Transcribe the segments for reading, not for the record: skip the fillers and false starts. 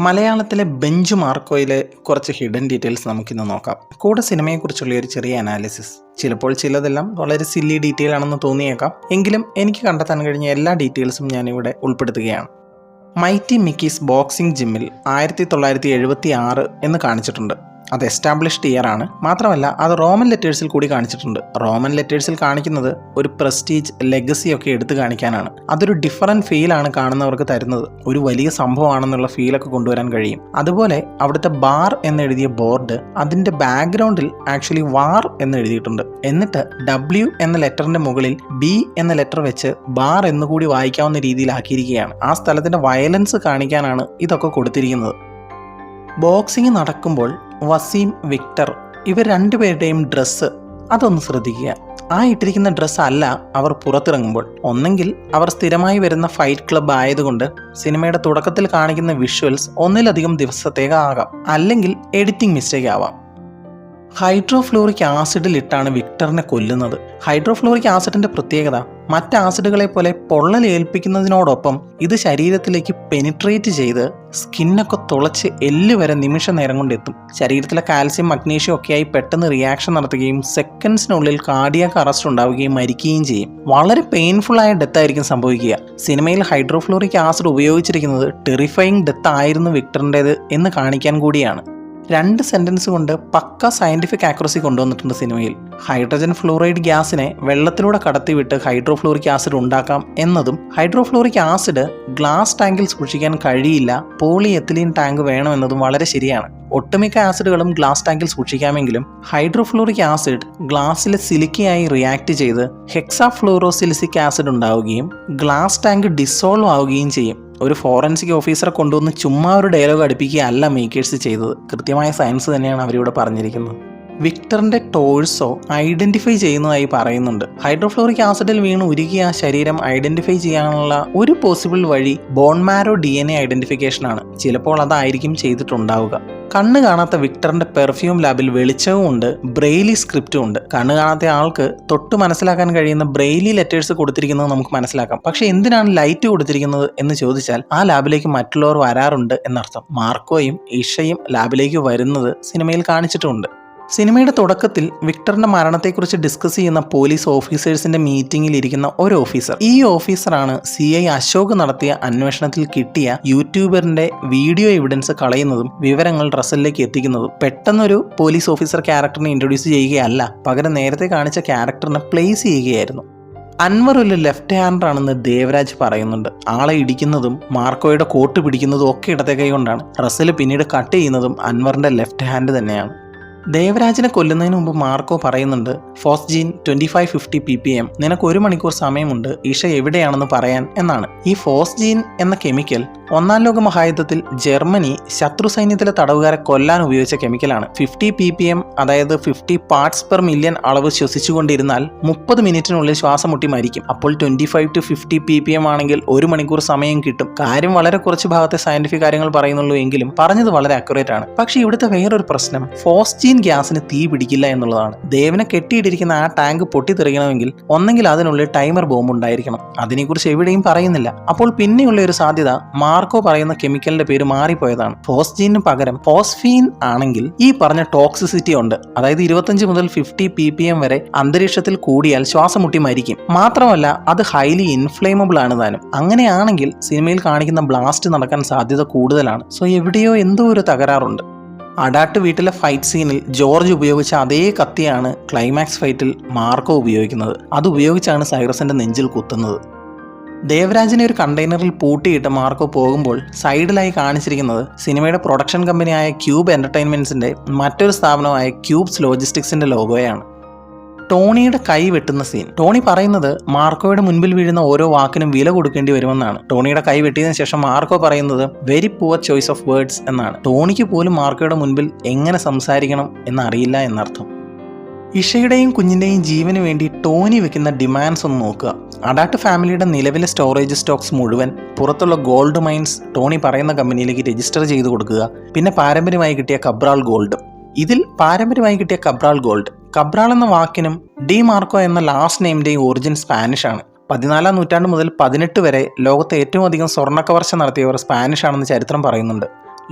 മലയാളത്തിലെ ബെഞ്ച് മാർക്കോയിലെ കുറച്ച് hidden details നമുക്കിന്ന് നോക്കാം. കൂടെ സിനിമയെക്കുറിച്ചുള്ള ഒരു ചെറിയ അനാലിസിസ്. ചിലപ്പോൾ ചിലതെല്ലാം വളരെ സില്ലി ഡീറ്റെയിൽ ആണെന്ന് തോന്നിയേക്കാം, എങ്കിലും എനിക്ക് കണ്ടെത്താൻ കഴിഞ്ഞ എല്ലാ ഡീറ്റെയിൽസും ഞാനിവിടെ ഉൾപ്പെടുത്തുകയാണ്. മൈറ്റി മിക്കീസ് ബോക്സിംഗ് ജിമ്മിൽ 1976 എന്ന് കാണിച്ചിട്ടുണ്ട്. അത് എസ്റ്റാബ്ലിഷ്ഡ് ഇയർ ആണ്. മാത്രമല്ല അത് റോമൻ ലെറ്റേഴ്സിൽ കൂടി കാണിച്ചിട്ടുണ്ട്. റോമൻ ലെറ്റേഴ്സിൽ കാണിക്കുന്നത് ഒരു പ്രസ്റ്റീജ് ലെഗസി ഒക്കെ എടുത്തു കാണിക്കാനാണ്. അതൊരു ഡിഫറൻറ്റ് ഫീലാണ് കാണുന്നവർക്ക് തരുന്നത്. ഒരു വലിയ സംഭവമാണെന്നുള്ള ഫീലൊക്കെ കൊണ്ടുവരാൻ കഴിയും. അതുപോലെ അവിടുത്തെ ബാർ എന്നെഴുതിയ ബോർഡ്, അതിൻ്റെ ബാക്ക്ഗ്രൗണ്ടിൽ ആക്ച്വലി വാർ എന്ന് എഴുതിയിട്ടുണ്ട്. എന്നിട്ട് W എന്ന ലെറ്ററിൻ്റെ മുകളിൽ B എന്ന ലെറ്റർ വെച്ച് ബാർ എന്നുകൂടി വായിക്കാവുന്ന രീതിയിലാക്കിയിരിക്കുകയാണ്. ആ സ്ഥലത്തിൻ്റെ വയലൻസ് കാണിക്കാനാണ് ഇതൊക്കെ കൊടുത്തിരിക്കുന്നത്. ബോക്സിംഗ് നടക്കുമ്പോൾ വസീം, വിക്ടർ ഇവർ രണ്ടുപേരുടെയും ഡ്രസ്സ് അതൊന്ന് ശ്രദ്ധിക്കുക. ആ ഇട്ടിരിക്കുന്ന ഡ്രസ്സ് അല്ല അവർ പുറത്തിറങ്ങുമ്പോൾ. ഒന്നെങ്കിൽ അവർ സ്ഥിരമായി വരുന്ന ഫൈറ്റ് ക്ലബ്ബ് ആയതുകൊണ്ട് സിനിമയുടെ തുടക്കത്തിൽ കാണിക്കുന്ന വിഷ്വൽസ് ഒന്നിലധികം ദിവസത്തേക്ക് ആകാം, അല്ലെങ്കിൽ എഡിറ്റിംഗ് മിസ്റ്റേക്ക് ആവാം. ഹൈഡ്രോഫ്ലോറിക് ആസിഡിലിട്ടാണ് വിക്ടറിനെ കൊല്ലുന്നത്. ഹൈഡ്രോഫ്ലോറിക് ആസിഡിന്റെ പ്രത്യേകത മറ്റ് ആസിഡുകളെ പോലെ പൊള്ളലേൽപ്പിക്കുന്നതിനോടൊപ്പം ഇത് ശരീരത്തിലേക്ക് പെനിട്രേറ്റ് ചെയ്ത് സ്കിന്നൊക്കെ തുളച്ച് എല്ല് വരെ നിമിഷ നേരം കൊണ്ടെത്തും. ശരീരത്തിലെ കാൽസ്യം, മഗ്നീഷ്യം ഒക്കെയായി പെട്ടെന്ന് റിയാക്ഷൻ നടത്തുകയും സെക്കൻഡ്സിനുള്ളിൽ കാർഡിയാക് അറസ്റ്റ് ഉണ്ടാവുകയും മരിക്കുകയും ചെയ്യും. വളരെ പെയിൻഫുൾ ആയ ഡെത്ത് ആയിരിക്കും സംഭവിക്കുക. സിനിമയിൽ ഹൈഡ്രോഫ്ലോറിക് ആസിഡ് ഉപയോഗിച്ചിരിക്കുന്നത് ടെറിഫയിങ് ഡെത്ത് ആയിരുന്നു വിക്ടറിൻ്റേത് എന്ന് കാണിക്കാൻ കൂടിയാണ്. 2 സെന്റൻസ് കൊണ്ട് പക്ക സയന്റിഫിക് ആക്യുറസി കൊണ്ടുവന്നിട്ടുണ്ട് സിനിമയിൽ. ഹൈഡ്രജൻ ഫ്ലൂറൈഡ് ഗ്യാസിനെ വെള്ളത്തിലൂടെ കടത്തിവിട്ട് ഹൈഡ്രോഫ്ലോറിക് ആസിഡ് ഉണ്ടാക്കാം എന്നതും, ഹൈഡ്രോഫ്ലോറിക് ആസിഡ് ഗ്ലാസ് ടാങ്കിൽ സൂക്ഷിക്കാൻ കഴിയില്ല, പോളി എത്തിലീൻ ടാങ്ക് വേണമെന്നതും വളരെ ശരിയാണ്. ഒട്ടുമിക്ക ആസിഡുകളും ഗ്ലാസ് ടാങ്കിൽ സൂക്ഷിക്കാമെങ്കിലും ഹൈഡ്രോഫ്ലോറിക് ആസിഡ് ഗ്ലാസ്സിലെ സിലിക്കയായി റിയാക്ട് ചെയ്ത് ഹെക്സാഫ്ലൂറോസിലിസിക് ആസിഡ് ഉണ്ടാവുകയും ഗ്ലാസ് ടാങ്ക് ഡിസോൾവ് ആവുകയും ചെയ്യും. ഒരു ഫോറൻസിക് ഓഫീസറെ കൊണ്ടുവന്ന് ചുമ്മാ ഒരു ഡയലോഗ് അടുപ്പിക്കുകയല്ല മേക്കേഴ്സ് ചെയ്തത്. കൃത്യമായ സയൻസ് തന്നെയാണ് അവരിവിടെ പറഞ്ഞിരിക്കുന്നത്. വിക്ടറിന്റെ ടോഴ്സോ ഐഡന്റിഫൈ ചെയ്യുന്നതായി പറയുന്നുണ്ട്. ഹൈഡ്രോഫ്ലോറിക് ആസിഡിൽ വീണ് ഉരുകിയ ആ ശരീരം ഐഡന്റിഫൈ ചെയ്യാനുള്ള ഒരു പോസിബിൾ വഴി ബോൺമാരോ DNA ഐഡന്റിഫിക്കേഷൻ ആണ്. ചിലപ്പോൾ അതായിരിക്കും ചെയ്തിട്ടുണ്ടാവുക. കണ്ണ് കാണാത്ത വിക്ടറിന്റെ പെർഫ്യൂം ലാബിൽ വെളിച്ചവും ഉണ്ട്, ബ്രെയിലി സ്ക്രിപ്റ്റും ഉണ്ട്. കണ്ണ് കാണാത്ത ആൾക്ക് തൊട്ട് മനസ്സിലാക്കാൻ കഴിയുന്ന ബ്രെയിലി ലെറ്റേഴ്സ് കൊടുത്തിരിക്കുന്നത് നമുക്ക് മനസ്സിലാക്കാം. പക്ഷെ എന്തിനാണ് ലൈറ്റ് കൊടുത്തിരിക്കുന്നത് എന്ന് ചോദിച്ചാൽ ആ ലാബിലേക്ക് മറ്റുള്ളവർ വരാറുണ്ട് എന്നർത്ഥം. മാർക്കോയും ഇഷയും ലാബിലേക്ക് വരുന്നത് സിനിമയിൽ കാണിച്ചിട്ടുണ്ട്. സിനിമയുടെ തുടക്കത്തിൽ വിക്ടറിന്റെ മരണത്തെക്കുറിച്ച് ഡിസ്കസ് ചെയ്യുന്ന പോലീസ് ഓഫീസേഴ്സിന്റെ മീറ്റിംഗിൽ ഇരിക്കുന്ന ഒരു ഓഫീസർ. ഈ ഓഫീസറാണ് CI അശോക് നടത്തിയ അന്വേഷണത്തിൽ കിട്ടിയ യൂട്യൂബറിന്റെ വീഡിയോ എവിഡൻസ് കളയുന്നതും വിവരങ്ങൾ റസലിലേക്ക് എത്തിക്കുന്നതും. പെട്ടെന്നൊരു പോലീസ് ഓഫീസർ ക്യാരക്ടറിനെ ഇൻട്രൊഡ്യൂസ് ചെയ്യുകയല്ല, പകരം നേരത്തെ കാണിച്ച ക്യാരക്ടറിനെ പ്ലേസ് ചെയ്യുകയായിരുന്നു. അൻവർ ഒരു ലെഫ്റ്റ് ഹാൻഡർ ആണെന്ന് ദേവരാജ് പറയുന്നുണ്ട്. ആളെ ഇടിക്കുന്നതും മാർക്കോയുടെ കോട്ട് പിടിക്കുന്നതും ഒക്കെ ഇടത്തെ കൈ കൊണ്ടാണ്. റസൽ പിന്നീട് കട്ട് ചെയ്യുന്നതും അൻവറിന്റെ ലെഫ്റ്റ് ഹാൻഡ് തന്നെയാണ്. ദേവരാജിനെ കൊല്ലുന്നതിന് മുമ്പ് മാർക്കോ പറയുന്നുണ്ട്, ഫോസ്ജീൻ 2550 ppm, നിനക്ക് 1 മണിക്കൂർ സമയമുണ്ട് ഇഷ എവിടെയാണെന്ന് പറയാൻ എന്നാണ്. ഈ ഫോസ്ജീൻ എന്ന കെമിക്കൽ 1-ാം ലോക മഹായുദ്ധത്തിൽ ജർമ്മനി ശത്രു സൈന്യത്തിലെ തടവുകാരെ കൊല്ലാൻ ഉപയോഗിച്ച കെമിക്കലാണ്. 50 ppm, അതായത് 50 പാർട്സ് പെർ മില്യൺ അളവ് ശ്വസിച്ചുകൊണ്ടിരുന്നാൽ 30 മിനിറ്റിനുള്ളിൽ ശ്വാസം മുട്ടി മരിക്കും. അപ്പോൾ 25 to 50 ppm ആണെങ്കിൽ 1 മണിക്കൂർ സമയം കിട്ടും. കാര്യം വളരെ കുറച്ച് ഭാഗത്തെ സയന്റിഫിക് കാര്യങ്ങൾ പറയുന്നുള്ളൂ എങ്കിലും പറഞ്ഞത് വളരെ അക്യുറേറ്റ് ആണ്. പക്ഷേ ഇവിടുത്തെ വേറൊരു പ്രശ്നം ഫോസ്ജീൻ ഗ്യാസിന് തീ പിടിക്കില്ല എന്നുള്ളതാണ്. ദേവനെ കെട്ടിയിട്ടിരിക്കുന്ന ആ ടാങ്ക് പൊട്ടിത്തെറിക്കണമെങ്കിൽ ഒന്നെങ്കിൽ അതിനുള്ളിൽ ടൈമർ ബോംബ് ഉണ്ടായിരിക്കണം. അതിനെക്കുറിച്ച് എവിടെയും പറയുന്നില്ല. അപ്പോൾ പിന്നെയുള്ള ഒരു സാധ്യത മാർക്കോ പറയുന്ന കെമിക്കലിന്റെ പേര് മാറിപ്പോയതാണ്. ഫോസ്ജീന് പകരം ഫോസ്ഫീൻ ആണെങ്കിൽ ഈ പറഞ്ഞ ടോക്സിസിറ്റി ഉണ്ട്. അതായത് 25 മുതൽ 50 ppm വരെ അന്തരീക്ഷത്തിൽ കൂടിയാൽ ശ്വാസം മുട്ടി മരിക്കും. മാത്രമല്ല അത് ഹൈലി ഇൻഫ്ലേമബിൾ ആണ് താനും. അങ്ങനെയാണെങ്കിൽ സിനിമയിൽ കാണിക്കുന്ന ബ്ലാസ്റ്റ് നടക്കാൻ സാധ്യത കൂടുതലാണ്. സോ എവിടെയോ എന്തോ ഒരു തകരാറുണ്ട്. അഡാട്ട് വീട്ടിലെ ഫൈറ്റ് സീനിൽ ജോർജ് ഉപയോഗിച്ച അതേ കത്തിയാണ് ക്ലൈമാക്സ് ഫൈറ്റിൽ മാർക്കോ ഉപയോഗിക്കുന്നത്. അത് ഉപയോഗിച്ചാണ് സൈറസിന്റെ നെഞ്ചിൽ കുത്തുന്നത്. ദേവരാജിനെ ഒരു കണ്ടെയ്നറിൽ പൂട്ടിയിട്ട് മാർക്കോ പോകുമ്പോൾ സൈഡിലായി കാണിച്ചിരിക്കുന്നത് സിനിമയുടെ പ്രൊഡക്ഷൻ കമ്പനിയായ ക്യൂബ് എന്റർടൈൻമെന്റ്സിന്റെ മറ്റൊരു സ്ഥാപനമായ ക്യൂബ്സ് ലോജിസ്റ്റിക്സിന്റെ ലോഗോയാണ്. ടോണിയുടെ കൈ വെട്ടുന്ന സീൻ. ടോണി പറയുന്നത് മാർക്കോയുടെ മുൻപിൽ വീഴുന്ന ഓരോ വാക്കിനും വില കൊടുക്കേണ്ടി വരുമെന്നാണ്. ടോണിയുടെ കൈ വെട്ടിയതിനു ശേഷം മാർക്കോ പറയുന്നത് very poor choice of words എന്നാണ്. ടോണിക്ക് പോലും മാർക്കോയുടെ മുൻപിൽ എങ്ങനെ സംസാരിക്കണം എന്നറിയില്ല എന്നർത്ഥം. ഇഷയുടെയും കുഞ്ഞിൻ്റെയും ജീവന് വേണ്ടി ടോണി വെക്കുന്ന ഡിമാൻഡ്സ് ഒന്ന് നോക്കുക. അഡാട്ട് ഫാമിലിയുടെ നിലവിലെ സ്റ്റോറേജ് സ്റ്റോക്സ് മുഴുവൻ പുറത്തുള്ള ഗോൾഡ് മൈൻസ് ടോണി പറയുന്ന കമ്പനിയിലേക്ക് രജിസ്റ്റർ ചെയ്ത് കൊടുക്കുക. പിന്നെ പാരമ്പര്യമായി കിട്ടിയ കബ്രാൾ ഗോൾഡ്. ഇതിൽ പാരമ്പര്യമായി കിട്ടിയ കബ്രാൾ ഗോൾഡ്, കബ്രാൾ എന്ന വാക്കിനും ഡി മാർക്കോ എന്ന ലാസ്റ്റ് നെയിമിൻ്റെയും ഒറിജിൻ സ്പാനിഷ് ആണ്. 14-ാം നൂറ്റാണ്ട് മുതൽ 18 വരെ ലോകത്തെ ഏറ്റവും അധികം സ്വർണ്ണക്കവർച്ച നടത്തിയവർ സ്പാനിഷ് ആണെന്ന് ചരിത്രം പറയുന്നുണ്ട്.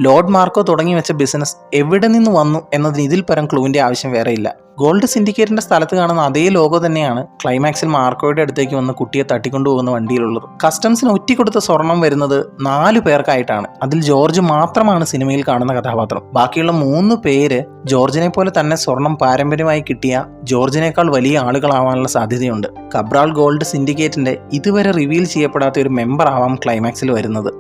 ലോർഡ് മാർക്കോ തുടങ്ങി വെച്ച ബിസിനസ് എവിടെ നിന്ന് വന്നു എന്നതിന് ഇതിൽ പരം ക്ലൂവിന്റെ ആവശ്യം വേറെയില്ല. ഗോൾഡ് സിൻഡിക്കേറ്റിന്റെ സ്ഥലത്ത് കാണുന്ന അതേ ലോഗോ തന്നെയാണ് ക്ലൈമാക്സിൽ മാർക്കോയുടെ അടുത്തേക്ക് വന്ന് കുട്ടിയെ തട്ടിക്കൊണ്ടുപോകുന്ന വണ്ടിയിലുള്ളത്. കസ്റ്റംസിന് ഒറ്റിക്കൊടുത്ത സ്വർണം വരുന്നത് 4 പേർക്കായിട്ടാണ്. അതിൽ ജോർജ് മാത്രമാണ് സിനിമയിൽ കാണുന്ന കഥാപാത്രം. ബാക്കിയുള്ള 3 പേര് ജോർജിനെ പോലെ തന്നെ സ്വർണം പാരമ്പര്യമായി കിട്ടിയ ജോർജിനേക്കാൾ വലിയ ആളുകളാവാനുള്ള സാധ്യതയുണ്ട്. കബ്രാൾ ഗോൾഡ് സിൻഡിക്കേറ്റിന്റെ ഇതുവരെ റിവീൽ ചെയ്യപ്പെടാത്ത ഒരു മെമ്പർ ആവാം ക്ലൈമാക്സിൽ വരുന്നത്.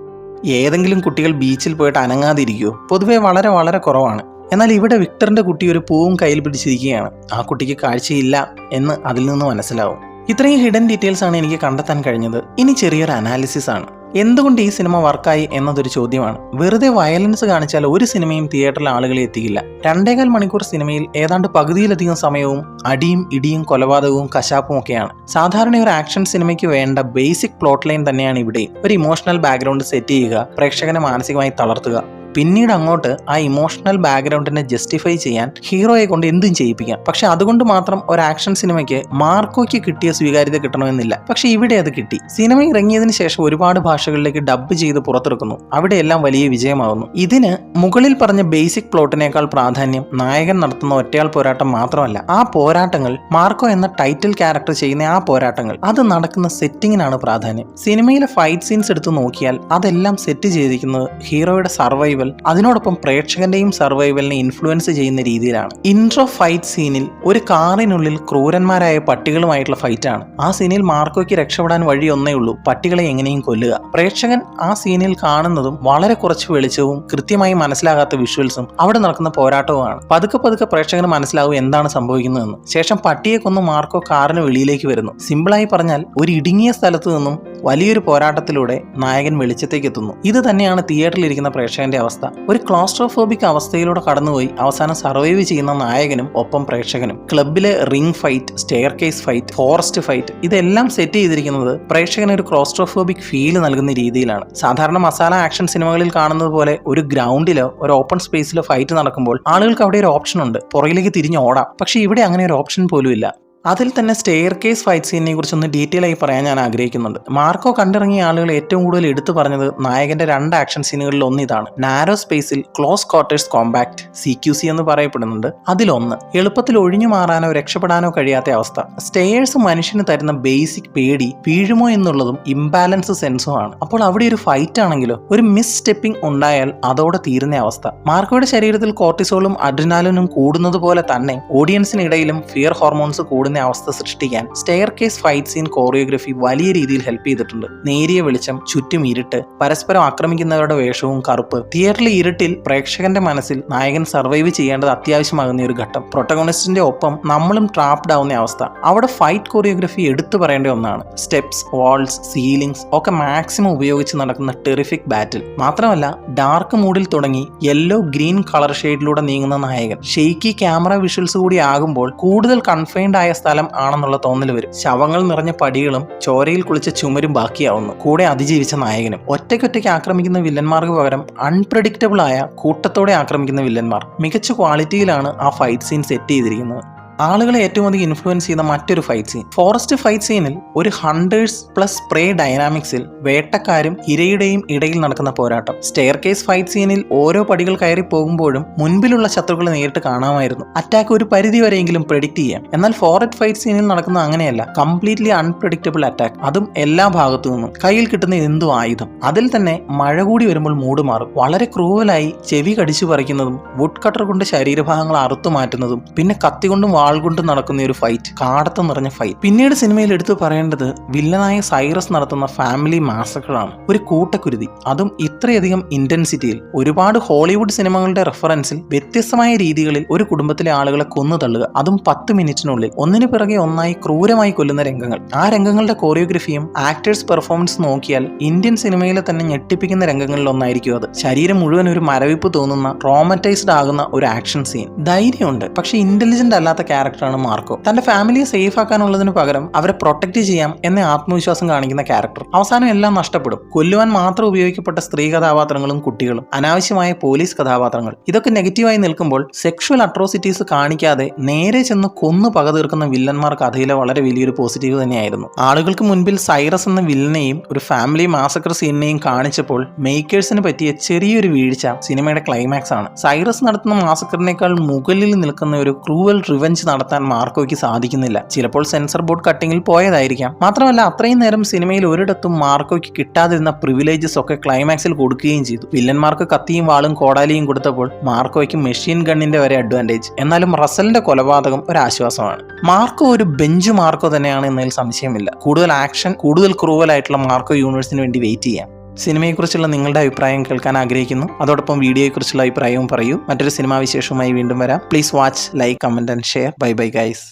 ഏതെങ്കിലും കുട്ടികൾ ബീച്ചിൽ പോയിട്ട് അനങ്ങാതിരിക്കുമോ? പൊതുവെ വളരെ വളരെ കുറവാണ്. എന്നാൽ ഇവിടെ വിക്ടറിന്റെ കുട്ടി ഒരു പൂവും കയ്യിൽ പിടിച്ചിരിക്കുകയാണ്. ആ കുട്ടിക്ക് കാഴ്ചയില്ല എന്ന് അതിൽ നിന്ന് മനസ്സിലാവും. ഇത്രയും ഹിഡൻ ഡീറ്റെയിൽസ് ആണ് എനിക്ക് കണ്ടെത്താൻ കഴിഞ്ഞത്. ഇനി ചെറിയൊരു അനാലിസിസ് ആണ്. എന്തുകൊണ്ട് ഈ സിനിമ വർക്കായി എന്നതൊരു ചോദ്യമാണ്. വെറുതെ വയലൻസ് കാണിച്ചാൽ ഒരു സിനിമയും തിയേറ്ററിൽ ആളുകളെ എത്തിക്കില്ല. 2.25 മണിക്കൂർ സിനിമയിൽ ഏതാണ്ട് പകുതിയിലധികം സമയവും അടിയും ഇടിയും കൊലപാതകവും കശാപ്പും ഒക്കെയാണ്. സാധാരണ ഒരു ആക്ഷൻ സിനിമയ്ക്ക് വേണ്ട ബേസിക് പ്ലോട്ട് ലൈൻ തന്നെയാണ് ഇവിടെയും. ഒരു ഇമോഷണൽ ബാക്ക്ഗ്രൗണ്ട് സെറ്റ് ചെയ്യുക, പ്രേക്ഷകനെ മാനസികമായി തളർത്തുക, പിന്നീട് അങ്ങോട്ട് ആ ഇമോഷണൽ ബാക്ക്ഗ്രൗണ്ടിനെ ജസ്റ്റിഫൈ ചെയ്യാൻ ഹീറോയെ കൊണ്ട് എന്തും ചെയ്യിപ്പിക്കാം. പക്ഷെ അതുകൊണ്ട് മാത്രം ഒരു ആക്ഷൻ സിനിമയ്ക്ക് മാർക്കോയ്ക്ക് കിട്ടിയ സ്വീകാര്യത കിട്ടണമെന്നില്ല. പക്ഷെ ഇവിടെ അത് കിട്ടി. സിനിമ ഇറങ്ങിയതിന് ശേഷം ഒരുപാട് ഭാഷകളിലേക്ക് ഡബ് ചെയ്ത് പുറത്തിറക്കുന്നു. അവിടെയെല്ലാം വലിയ വിജയമാകുന്നു. ഇതിന് മുകളിൽ പറഞ്ഞ ബേസിക് പ്ലോട്ടിനേക്കാൾ പ്രാധാന്യം നായകൻ നടത്തുന്ന ഒറ്റയാൾ പോരാട്ടം മാത്രമല്ല, ആ പോരാട്ടങ്ങൾ, മാർക്കോ എന്ന ടൈറ്റിൽ ക്യാരക്ടർ ചെയ്യുന്ന ആ പോരാട്ടങ്ങൾ, അത് നടക്കുന്ന സെറ്റിങ്ങിനാണ് പ്രാധാന്യം. സിനിമയിലെ ഫൈറ്റ് സീൻസ് എടുത്ത് നോക്കിയാൽ അതെല്ലാം സെറ്റ് ചെയ്തിരിക്കുന്നത് ഹീറോയുടെ സർവൈവൽ, അതിനോടൊപ്പം പ്രേക്ഷകന്റെയും സർവൈവലിനെ ഇൻഫ്ലുവൻസ് ചെയ്യുന്ന രീതിയിലാണ്. ഇൻട്രോ ഫൈറ്റ് സീനിൽ ഒരു കാറിനുള്ളിൽ ക്രൂരന്മാരായ പട്ടികളുമായിട്ടുള്ള ഫൈറ്റാണ്. ആ സീനിൽ മാർക്കോയ്ക്ക് രക്ഷപ്പെടാൻ വഴി ഒന്നേ ഉള്ളൂ, പട്ടികളെ എങ്ങനെയും കൊല്ലുക. പ്രേക്ഷകൻ ആ സീനിൽ കാണുന്നതും വളരെ കുറച്ച് വെളിച്ചവും കൃത്യമായി മനസ്സിലാകാത്ത വിഷ്വൽസും അവിടെ നടക്കുന്ന പോരാട്ടവുമാണ്. പതുക്കെ പതുക്കെ പ്രേക്ഷകന് മനസ്സിലാവും എന്താണ് സംഭവിക്കുന്നതെന്ന്. ശേഷം പട്ടിയെ കൊന്ന് മാർക്കോ കാറിന് വെളിയിലേക്ക് വരുന്നു. സിമ്പിളായി പറഞ്ഞാൽ ഒരു ഇടുങ്ങിയ സ്ഥലത്ത് നിന്നും വലിയൊരു പോരാട്ടത്തിലൂടെ നായകൻ വെളിച്ചത്തേക്ക് എത്തുന്നു. ഇത് തന്നെയാണ് തിയേറ്ററിൽ ഇരിക്കുന്ന പ്രേക്ഷകന്റെ അവസ്ഥ. ഒരു ക്ലോസ്ട്രോഫോബിക് അവസ്ഥയിലൂടെ കടന്നുപോയി അവസാനം സർവൈവ് ചെയ്യുന്ന നായകനും ഒപ്പം പ്രേക്ഷകനും. ക്ലബിലെ ring fight, staircase fight, forest fight, ഇതെല്ലാം സെറ്റ് ചെയ്തിരിക്കുന്നത് പ്രേക്ഷകന് ഒരു ക്ലോസ്ട്രോഫോബിക് ഫീൽ നൽകുന്ന രീതിയിലാണ്. സാധാരണ മസാല ആക്ഷൻ സിനിമകളിൽ കാണുന്നത് പോലെ ഒരു ഗ്രൗണ്ടിലോ ഒരു ഓപ്പൺ സ്പേസിലോ ഫൈറ്റ് നടക്കുമ്പോൾ ആളുകൾക്ക് അവിടെ ഒരു ഓപ്ഷൻ ഉണ്ട്, പുറകിലേക്ക് തിരിഞ്ഞ് ഓടാം. പക്ഷെ ഇവിടെ അങ്ങനെ ഒരു ഓപ്ഷൻ പോലും ഇല്ല. അതിൽ തന്നെ സ്റ്റെയർ കേസ് ഫൈറ്റ് സീനിനെ കുറിച്ചൊന്ന് ഡീറ്റെയിൽ ആയി പറയാൻ ഞാൻ ആഗ്രഹിക്കുന്നുണ്ട്. മാർക്കോ കണ്ടിറങ്ങിയ ആളുകൾ ഏറ്റവും കൂടുതൽ എടുത്തു പറഞ്ഞത് നായകന്റെ 2 ആക്ഷൻ സീനുകളിൽ ഒന്ന് ഇതാണ്. നാരോ സ്പേസിൽ ക്ലോസ് ക്വാർട്ടേഴ്സ് കോമ്പാക്ട്, CQC എന്ന് പറയപ്പെടുന്നുണ്ട്. അതിലൊന്ന് എളുപ്പത്തിൽ ഒഴിഞ്ഞു മാറാനോ രക്ഷപ്പെടാനോ കഴിയാത്ത അവസ്ഥ. സ്റ്റെയേഴ്സ് മനുഷ്യന് തരുന്ന ബേസിക് പേടി വീഴുമോ എന്നുള്ളതും ഇംബാലൻസ് സെൻസും ആണ്. അപ്പോൾ അവിടെ ഒരു ഫൈറ്റ് ആണെങ്കിലോ ഒരു മിസ് സ്റ്റെപ്പിംഗ് ഉണ്ടായാൽ അതോടെ തീരുന്ന അവസ്ഥ. മാർക്കോയുടെ ശരീരത്തിൽ കോർട്ടിസോളും അഡ്രിനാലിനും കൂടുന്നത് പോലെ തന്നെ ഓഡിയൻസിനിടയിലും ഫിയർ ഹോർമോൺസ് കൂടുന്ന അവസ്ഥ സൃഷ്ടിക്കാൻ staircase fight scene choreography വലിയ രീതിയിൽ ഹെൽപ്പ് ചെയ്തിട്ടുണ്ട്. നേരിയ വെളിച്ചം, ചുറ്റും ഇരുട്ട്, പരസ്പരം ആക്രമിക്കുന്നവരുടെ വേഷവും കറുപ്പ്. തിയേറ്ററിലെ ഇരുട്ടിൽ പ്രേക്ഷകന്റെ മനസ്സിൽ നായകൻ സർവൈവ് ചെയ്യേണ്ടത് അത്യാവശ്യമാകുന്ന ഒരു ഘട്ടം. പ്രൊട്ടഗോണിസ്റ്റിന്റെ ഒപ്പം നമ്മളും ട്രാപ്ഡ് ആവുന്ന അവസ്ഥ. അവിടെ ഫൈറ്റ് കോറിയോഗ്രഫി എടുത്തു പറയേണ്ട ഒന്നാണ്. സ്റ്റെപ്സ്, വാൾസ്, സീലിംഗ്സ് ഒക്കെ മാക്സിമം ഉപയോഗിച്ച് നടക്കുന്ന ടെറിഫിക് ബാറ്റിൽ. മാത്രമല്ല ഡാർക്ക് മൂഡിൽ തുടങ്ങി യെല്ലോ ഗ്രീൻ കളർ ഷെയ്ഡിലൂടെ നീങ്ങുന്ന നായകൻ. ഷെയ്ക്കി ക്യാമറ വിഷ്വൽസ് കൂടി ആകുമ്പോൾ കൂടുതൽ കൺഫൈൻഡ് ആയ സ്ഥലം ആണെന്നുള്ള തോന്നൽ വരും. ശവങ്ങൾ നിറഞ്ഞ പടികളും ചോരയിൽ കുളിച്ച ചുമരും ബാക്കിയാവുന്നു. കൂടെ അതിജീവിച്ച നായകനും. ഒറ്റയ്ക്കൊറ്റയ്ക്ക് ആക്രമിക്കുന്ന വില്ലന്മാർക്ക് പകരം അൺപ്രഡിക്റ്റബിൾ ആയ കൂട്ടത്തോടെ ആക്രമിക്കുന്ന വില്ലന്മാർ. മികച്ച ക്വാളിറ്റിയിലാണ് ആ ഫൈറ്റ് സീൻ സെറ്റ് ചെയ്തിരിക്കുന്നത്. ആളുകളെ ഏറ്റവും അധികം ഇൻഫ്ലുവൻസ് ചെയ്യുന്ന മറ്റൊരു ഫൈറ്റ് സീൻ, ഫോറസ്റ്റ് ഫൈറ്റ് സീനിൽ ഒരു ഹണ്ടേഴ്സ് പ്ലസ് സ്പ്രേ ഡൈനാമിക്സിൽ വേട്ടക്കാരും ഇരയുടെയും ഇടയിൽ നടക്കുന്ന പോരാട്ടം. സ്റ്റെയർ കേസ് ഫൈറ്റ് സീനിൽ ഓരോ പടികൾ കയറി പോകുമ്പോഴും മുൻപിലുള്ള ശത്രുക്കളെ നേരിട്ട് കാണാമായിരുന്നു. അറ്റാക്ക് ഒരു പരിധി വരെയെങ്കിലും പ്രെഡിക്റ്റ് ചെയ്യാം. എന്നാൽ ഫോറസ്റ്റ് ഫൈറ്റ് സീനിൽ നടക്കുന്നത് അങ്ങനെയല്ല. കംപ്ലീറ്റ്ലി അൺപ്രഡിക്റ്റബിൾ അറ്റാക്ക്, അതും എല്ലാ ഭാഗത്തു നിന്നും. കയ്യിൽ കിട്ടുന്ന എന്തും ആയുധം. അതിൽ തന്നെ മഴ കൂടി വരുമ്പോൾ മൂഡ് മാറും. വളരെ ക്രൂവലായി ചെവി കടിച്ചു പറിക്കുന്നതും വുഡ് കട്ടർ കൊണ്ട് ശരീരഭാഗങ്ങൾ അറുത്തു മാറ്റുന്നതും പിന്നെ കത്തികൊണ്ടും വാൾ കൊണ്ട് നടക്കുന്ന ഒരു ഫൈറ്റ്, കാടത്ത് നിറഞ്ഞ ഫൈറ്റ്. പിന്നീട് സിനിമയിൽ എടുത്തു പറയേണ്ടത് വില്ലനായ സൈറസ് നടത്തുന്ന ഫാമിലി മാസക്കളാണ്. ഒരു കൂട്ടക്കുരുതി, അതും ഇത്രയധികം ഇന്റൻസിറ്റിയിൽ. ഒരുപാട് ഹോളിവുഡ് സിനിമകളുടെ റെഫറൻസിൽ വ്യത്യസ്തമായ രീതികളിൽ ഒരു കുടുംബത്തിലെ ആളുകളെ കൊന്നു തള്ളുക, അതും 10 മിനിറ്റിനുള്ളിൽ. ഒന്നിനു പിറകെ ഒന്നായി ക്രൂരമായി കൊല്ലുന്ന രംഗങ്ങൾ. ആ രംഗങ്ങളുടെ കോറിയോഗ്രഫിയും ആക്ടേഴ്സ് പെർഫോമൻസ് നോക്കിയാൽ ഇന്ത്യൻ സിനിമയിലെ തന്നെ ഞെട്ടിപ്പിക്കുന്ന രംഗങ്ങളിൽ ഒന്നായിരിക്കും അത്. ശരീരം മുഴുവൻ ഒരു മരവിപ്പ് തോന്നുന്ന, ട്രോമറ്റൈസ്ഡ് ആകുന്ന ഒരു ആക്ഷൻ സീൻ. ധൈര്യമുണ്ട്, പക്ഷെ ഇന്റലിജന്റ് അല്ലാത്ത ക്യാരക്ടറാണ് മാർക്കോ. തന്റെ ഫാമിലിയെ സേഫ് ആക്കാനുള്ളതിന് പകരം അവരെ പ്രൊട്ടക്ട് ചെയ്യാം എന്ന ആത്മവിശ്വാസം കാണിക്കുന്ന ക്യാരക്ടർ. അവസാനം എല്ലാം നഷ്ടപ്പെടും. കൊല്ലുവാൻ മാത്രം ഉപയോഗിക്കപ്പെട്ട സ്ത്രീ കഥാപാത്രങ്ങളും കുട്ടികളും, അനാവശ്യമായ പോലീസ് കഥാപാത്രങ്ങൾ, ഇതൊക്കെ നെഗറ്റീവായി നിൽക്കുമ്പോൾ സെക്ഷൽ അട്രോസിറ്റീസ് കാണിക്കാതെ നേരെ ചെന്ന് കൊന്നു പക തീർക്കുന്ന വില്ലന്മാർ കഥയിലെ വളരെ വലിയൊരു പോസിറ്റീവ് തന്നെയായിരുന്നു. ആളുകൾക്ക് മുൻപിൽ സൈറസ് എന്ന വില്ലനെയും ഒരു ഫാമിലി മാസക്കർ സീനിനെയും കാണിച്ചപ്പോൾ മേക്കേഴ്സിന് പറ്റിയ ചെറിയൊരു വീഴ്ച സിനിമയുടെ ക്ലൈമാക്സ് ആണ്. സൈറസ് നടത്തുന്ന മാസക്കറിനേക്കാൾ മുകളിൽ നിൽക്കുന്ന ഒരു ക്രൂവൽ റിവെഞ്ച് നടത്താൻ മാർക്കോയ്ക്ക് സാധിക്കുന്നില്ല. ചിലപ്പോൾ സെൻസർ ബോർഡ് കട്ടിങ്ങിൽ പോയതായിരിക്കാം. മാത്രമല്ല അത്രയും നേരം സിനിമയിൽ ഒരിടത്തും മാർക്കോയ്ക്ക് കിട്ടാതിരുന്ന പ്രിവിലേജസ് ഒക്കെ ക്ലൈമാക്സിൽ കൊടുക്കുകയും ചെയ്തു. വില്ലന്മാർക്ക് കത്തിയും വാളും കോടാലിയും കൊടുത്തപ്പോൾ മാർക്കോയ്ക്ക് മെഷീൻ ഗണ്ണിന്റെ വരെ അഡ്വാൻറ്റേജ്. എന്നാലും റസലിന്റെ കൊലപാതകം ഒരു ആശ്വാസമാണ്. മാർക്കോ ഒരു ബെഞ്ച് മാർക്കോ തന്നെയാണ് എന്നതിൽ സംശയമില്ല. കൂടുതൽ ആക്ഷൻ, കൂടുതൽ ക്രൂവലായിട്ടുള്ള മാർക്കോ യൂണിവേഴ്സിന് വേണ്ടി വെയിറ്റ് ചെയ്യാം. സിനിമയെക്കുറിച്ചുള്ള നിങ്ങളുടെ അഭിപ്രായം കേൾക്കാൻ ആഗ്രഹിക്കുന്നു. അതോടൊപ്പം വീഡിയോയെക്കുറിച്ചുള്ള അഭിപ്രായവും പറയൂ. മറ്റൊരു സിനിമാ വിശേഷവുമായി വീണ്ടും വരാം. Please watch, like, comment and share. Bye bye guys.